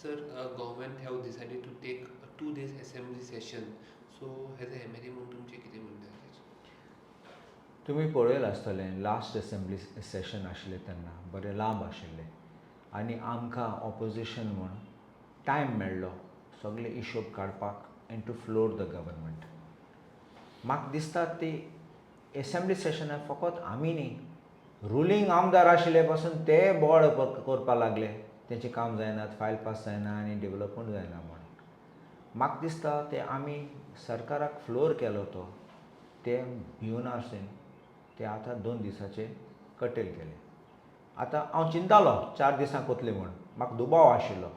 Sir, government have decided to take a 2 days assembly session. So, has a MLA म्हणून तुमचे किती म्हणणं आहे त्याच्यावर? तुम्ही पळयलें आसतलें लास्ट असेंब्ली सेशन आशिल्लें तेन्ना बरें लांब आशिल्लें आनी आमकां ऑपोजिशन म्हूण टायम मेळ्ळो सगळे हिशोब काडपाक and to floor the government. म्हाका दिसता ती असेंब्ली सेशनाक फकत आमी न्ही रुलींग आमदार आशिल्ले पासून ते बोवाळ करपाक लागले तेंचें काम जायनात, फायल पास जायना आनी डेवलपमेंट जायना म्हूण. म्हाका दिसता ते आमी सरकाराक फ्लोर केलो तो ते भिवन आसून ते आतां 2 दिसाचे कटेल केले. आतां हांव चिंतालो 4 दिसांक कोतले म्हूण म्हाका दुबाव आशिल्लो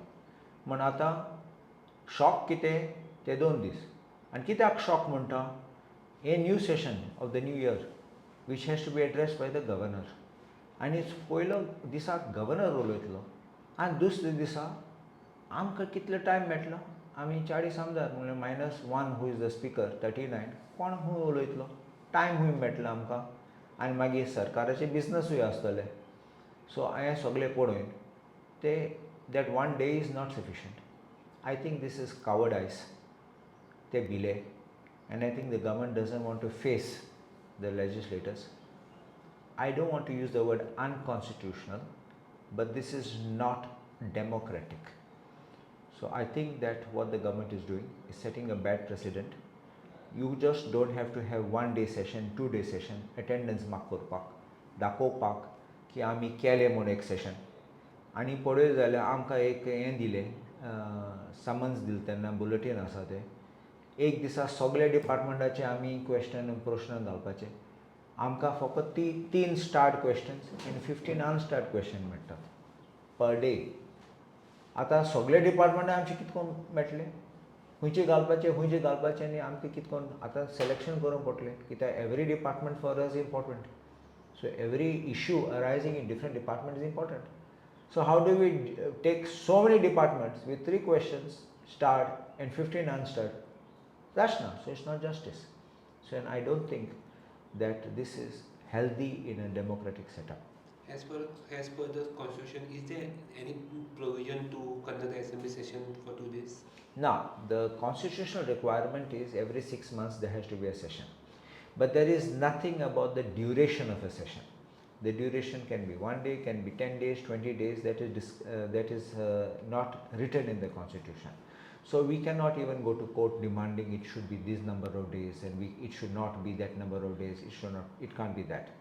म्हूण आतां शॉक कितें ते 2 दीस. आनी कित्याक शॉक म्हणटा हे new session of the new year which has to be addressed by the governor आनी पयलो दिसाक गवर्नर उलयतलो आनी दुसरे दिसा आमकां कितलो टायम मेळटलो आमी 40 आमदार म्हणल्यार -1 हू इज द स्पिकर 39 कोण हूंय उलयतलो टायम हूंय मेळटलो आमकां आनी मागीर सरकाराचें बिजनसूय आसतलें. सो हें सगळें पळोवन ते that 1 day is not sufficient. I think this is cowardice ते भिले and I think the government doesn't want to face the legislators. I don't want to use the word unconstitutional, but this is not democratic. So I think that what the government is doing is setting a bad precedent. You just don't have to have 1 day session, 2 day session, attendance mark करपाक, दाखोवपाक की आमी केलें म्हूण एक session आनी पळय जाल्यार आमकां एक हें दिलें समन्स दिलें तेन्ना बुलेटीन आसा तें एक दिसा सगळे डिपार्टमेंटाचे आमी क्वेश्चन प्रश्न घालपाचे आमकां फकत 3 स्टार्ट क्वेश्चन्स आनी 15 अनस्टार्ट क्वेश्चन मेळटात पर डे. आतां सगळे डिपार्टमेंटा आमचे कितकोन मेळटले खंयचे घालपाचे आनी आमकां कितकोन आतां सिलेक्शन करूंक पडटलें कित्याक every department for us important. So every issue arising in different department is important. So how do we take so many departments with 3 questions start and 15 unstart? That's not. So it's not justice. So and I don't think that this is healthy in a democratic setup. As per the constitution, is there any provision to conduct the assembly session for 2 days? Now, the constitutional requirement is every 6 months there has to be a session. But there is nothing about the duration of a session. The duration can be 1 day, can be 10 days, 20 days. That is not written in the constitution. So we cannot even go to court demanding it should be this number of days and it should not be that number of days. It can't be that.